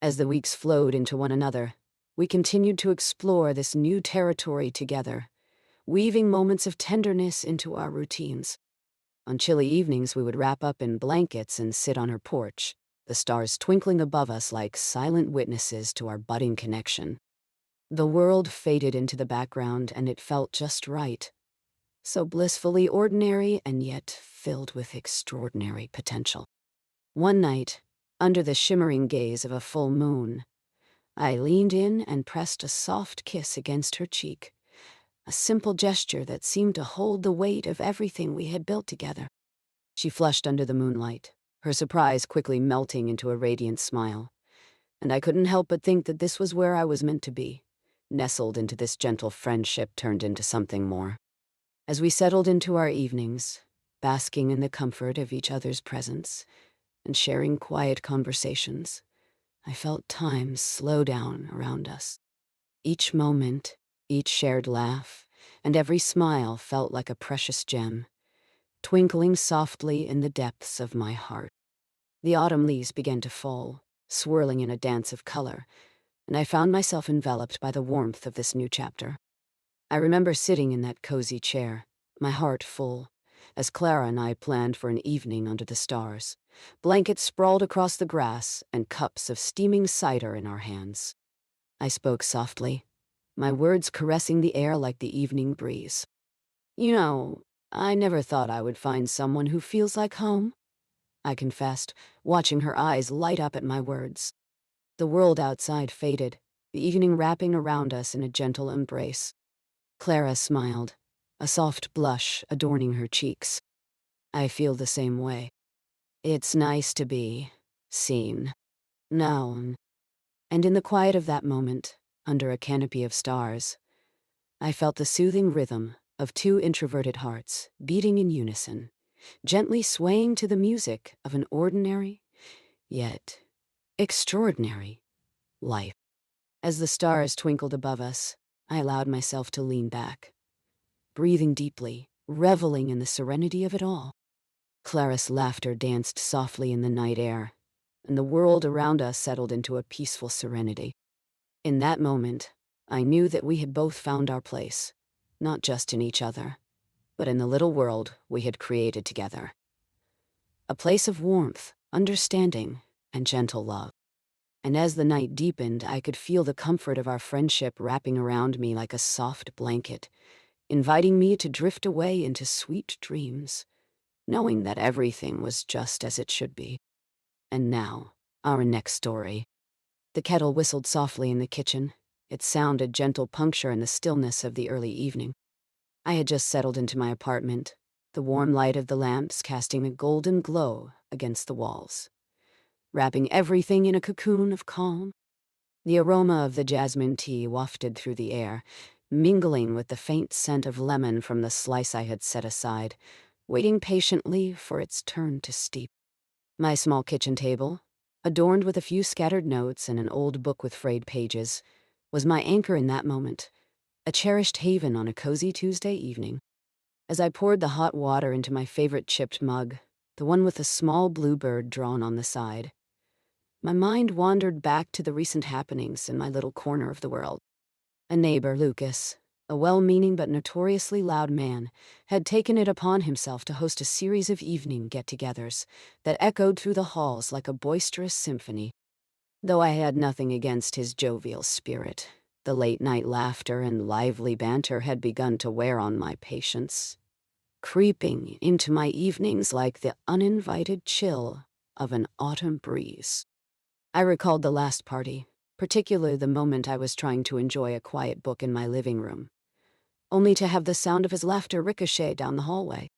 As the weeks flowed into one another, we continued to explore this new territory together, weaving moments of tenderness into our routines. On chilly evenings, we would wrap up in blankets and sit on her porch, the stars twinkling above us like silent witnesses to our budding connection. The world faded into the background, and it felt just right. So blissfully ordinary and yet filled with extraordinary potential. One night, under the shimmering gaze of a full moon, I leaned in and pressed a soft kiss against her cheek, a simple gesture that seemed to hold the weight of everything we had built together. She flushed under the moonlight, her surprise quickly melting into a radiant smile, and I couldn't help but think that this was where I was meant to be, nestled into this gentle friendship turned into something more. As we settled into our evenings, basking in the comfort of each other's presence and sharing quiet conversations, I felt time slow down around us. Each moment, each shared laugh, and every smile felt like a precious gem, twinkling softly in the depths of my heart. The autumn leaves began to fall, swirling in a dance of color, and I found myself enveloped by the warmth of this new chapter. I remember sitting in that cozy chair, my heart full, as Clara and I planned for an evening under the stars, blankets sprawled across the grass and cups of steaming cider in our hands. I spoke softly, my words caressing the air like the evening breeze. "You know, I never thought I would find someone who feels like home," I confessed, watching her eyes light up at my words. The world outside faded, the evening wrapping around us in a gentle embrace. Clara smiled, a soft blush adorning her cheeks. "I feel the same way. It's nice to be seen, known." And in the quiet of that moment, under a canopy of stars, I felt the soothing rhythm of two introverted hearts beating in unison, gently swaying to the music of an ordinary, yet extraordinary, life. As the stars twinkled above us, I allowed myself to lean back, breathing deeply, reveling in the serenity of it all. Clara's laughter danced softly in the night air, and the world around us settled into a peaceful serenity. In that moment, I knew that we had both found our place, not just in each other, but in the little world we had created together. A place of warmth, understanding, and gentle love. And as the night deepened, I could feel the comfort of our friendship wrapping around me like a soft blanket, inviting me to drift away into sweet dreams, knowing that everything was just as it should be. And now, our next story. The kettle whistled softly in the kitchen, its sound a gentle puncture in the stillness of the early evening. I had just settled into my apartment, the warm light of the lamps casting a golden glow against the walls, wrapping everything in a cocoon of calm. The aroma of the jasmine tea wafted through the air, mingling with the faint scent of lemon from the slice I had set aside, waiting patiently for its turn to steep. My small kitchen table, adorned with a few scattered notes and an old book with frayed pages, was my anchor in that moment, a cherished haven on a cozy Tuesday evening. As I poured the hot water into my favorite chipped mug, the one with a small blue bird drawn on the side, my mind wandered back to the recent happenings in my little corner of the world. A neighbor, Lucas, a well-meaning but notoriously loud man, had taken it upon himself to host a series of evening get-togethers that echoed through the halls like a boisterous symphony. Though I had nothing against his jovial spirit, the late-night laughter and lively banter had begun to wear on my patience, creeping into my evenings like the uninvited chill of an autumn breeze. I recalled the last party, particularly the moment I was trying to enjoy a quiet book in my living room, only to have the sound of his laughter ricochet down the hallway.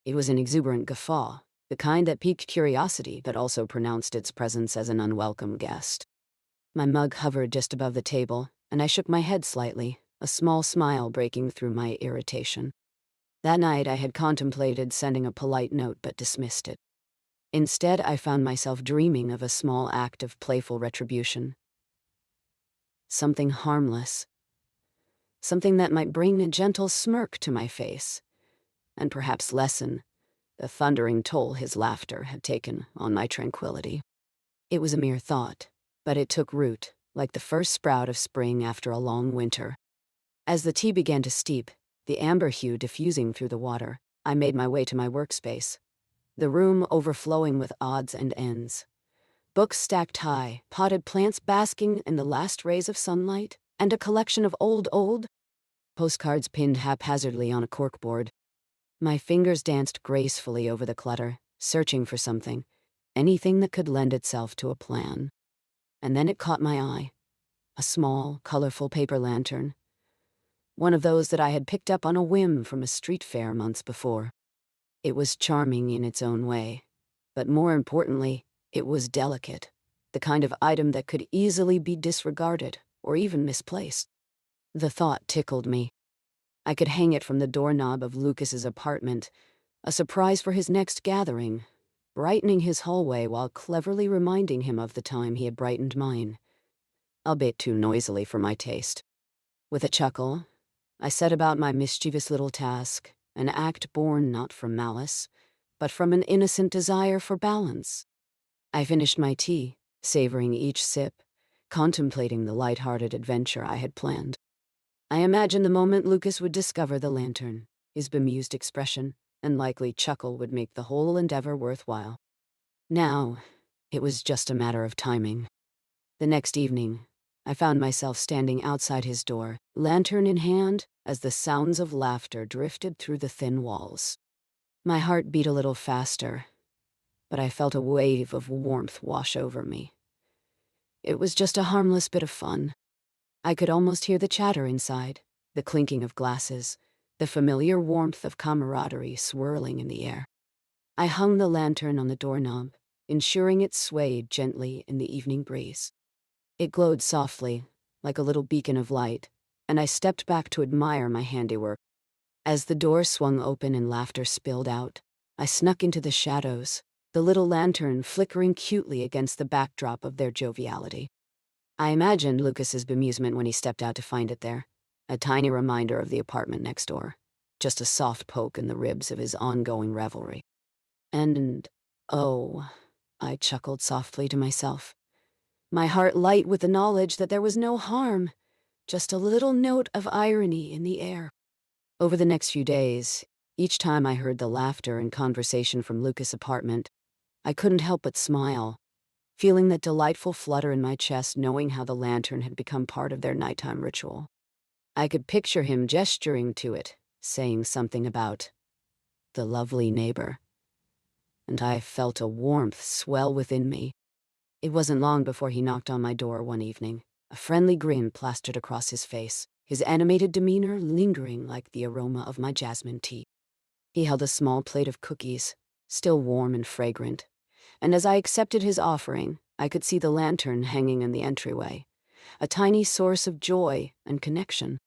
It was an exuberant guffaw, the kind that piqued curiosity but also pronounced its presence as an unwelcome guest. My mug hovered just above the table, and I shook my head slightly, a small smile breaking through my irritation. That night I had contemplated sending a polite note but dismissed it. Instead, I found myself dreaming of a small act of playful retribution. Something harmless. Something that might bring a gentle smirk to my face, and perhaps lessen the thundering toll his laughter had taken on my tranquility. It was a mere thought, but it took root, like the first sprout of spring after a long winter. As the tea began to steep, the amber hue diffusing through the water, I made my way to my workspace, the room overflowing with odds and ends. Books stacked high, potted plants basking in the last rays of sunlight, and a collection of old postcards pinned haphazardly on a corkboard. My fingers danced gracefully over the clutter, searching for something, anything that could lend itself to a plan. And then it caught my eye. A small, colorful paper lantern. One of those that I had picked up on a whim from a street fair months before. It was charming in its own way, but more importantly, it was delicate, the kind of item that could easily be disregarded or even misplaced. The thought tickled me. I could hang it from the doorknob of Lucas's apartment, a surprise for his next gathering, brightening his hallway while cleverly reminding him of the time he had brightened mine, albeit too noisily for my taste. With a chuckle, I set about my mischievous little task, an act born not from malice, but from an innocent desire for balance. I finished my tea, savoring each sip, contemplating the light-hearted adventure I had planned. I imagined the moment Lucas would discover the lantern, his bemused expression and likely chuckle would make the whole endeavor worthwhile. Now, it was just a matter of timing. The next evening, I found myself standing outside his door, lantern in hand, as the sounds of laughter drifted through the thin walls. My heart beat a little faster, but I felt a wave of warmth wash over me. It was just a harmless bit of fun. I could almost hear the chatter inside, the clinking of glasses, the familiar warmth of camaraderie swirling in the air. I hung the lantern on the doorknob, ensuring it swayed gently in the evening breeze. It glowed softly, like a little beacon of light, and I stepped back to admire my handiwork. As the door swung open and laughter spilled out, I snuck into the shadows, the little lantern flickering cutely against the backdrop of their joviality. I imagined Lucas's bemusement when he stepped out to find it there, a tiny reminder of the apartment next door, just a soft poke in the ribs of his ongoing revelry. And, oh, I chuckled softly to myself, my heart light with the knowledge that there was no harm, just a little note of irony in the air. Over the next few days, each time I heard the laughter and conversation from Lucas' apartment, I couldn't help but smile, feeling that delightful flutter in my chest knowing how the lantern had become part of their nighttime ritual. I could picture him gesturing to it, saying something about the lovely neighbor, and I felt a warmth swell within me. It wasn't long before he knocked on my door one evening, a friendly grin plastered across his face, his animated demeanor lingering like the aroma of my jasmine tea. He held a small plate of cookies, still warm and fragrant, and as I accepted his offering, I could see the lantern hanging in the entryway, a tiny source of joy and connection.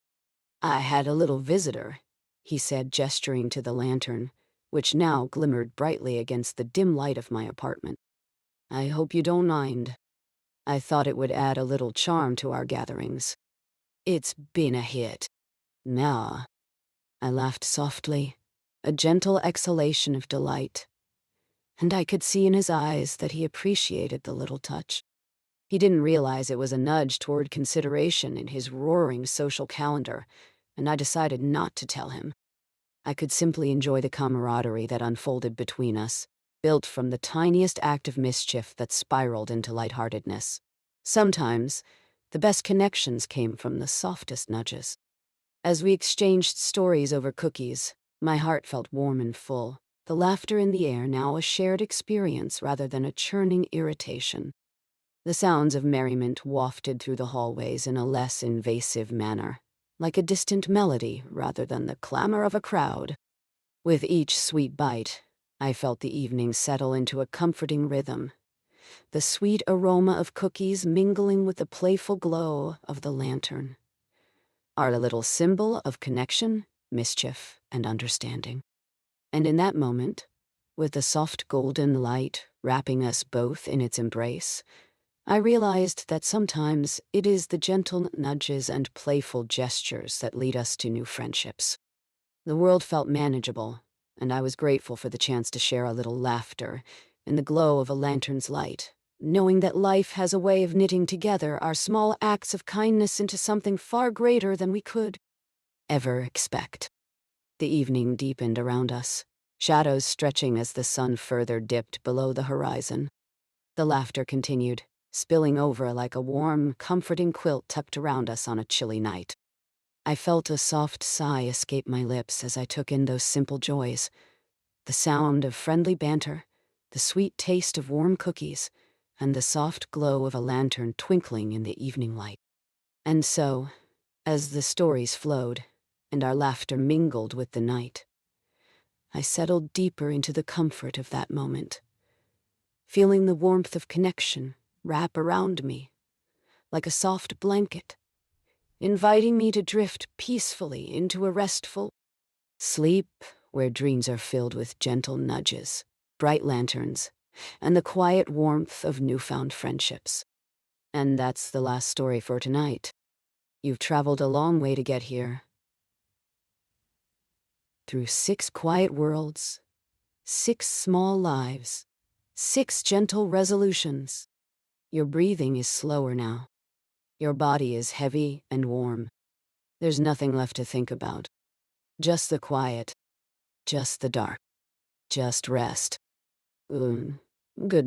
I had a little visitor, he said, gesturing to the lantern, which now glimmered brightly against the dim light of my apartment. I hope you don't mind. I thought it would add a little charm to our gatherings. It's been a hit. Nah. I laughed softly, a gentle exhalation of delight, and I could see in his eyes that he appreciated the little touch. He didn't realize it was a nudge toward consideration in his roaring social calendar, and I decided not to tell him. I could simply enjoy the camaraderie that unfolded between us, built from the tiniest act of mischief that spiraled into lightheartedness. Sometimes, the best connections came from the softest nudges. As we exchanged stories over cookies, my heart felt warm and full, the laughter in the air now a shared experience rather than a churning irritation. The sounds of merriment wafted through the hallways in a less invasive manner, like a distant melody rather than the clamor of a crowd. With each sweet bite, I felt the evening settle into a comforting rhythm, the sweet aroma of cookies mingling with the playful glow of the lantern, our little symbol of connection, mischief, and understanding. And in that moment, with the soft golden light wrapping us both in its embrace, I realized that sometimes it is the gentle nudges and playful gestures that lead us to new friendships. The world felt manageable, and I was grateful for the chance to share a little laughter in the glow of a lantern's light, knowing that life has a way of knitting together our small acts of kindness into something far greater than we could ever expect. The evening deepened around us, shadows stretching as the sun further dipped below the horizon. The laughter continued, spilling over like a warm, comforting quilt tucked around us on a chilly night. I felt a soft sigh escape my lips as I took in those simple joys, the sound of friendly banter, the sweet taste of warm cookies, and the soft glow of a lantern twinkling in the evening light. And so, as the stories flowed, and our laughter mingled with the night, I settled deeper into the comfort of that moment, feeling the warmth of connection wrap around me like a soft blanket, inviting me to drift peacefully into a restful sleep where dreams are filled with gentle nudges, bright lanterns, and the quiet warmth of newfound friendships. And that's the last story for tonight. You've traveled a long way to get here, through 6 quiet worlds, 6 small lives, 6 gentle resolutions. Your breathing is slower now. Your body is heavy and warm. There's nothing left to think about. Just the quiet, just the dark, just rest. Good night.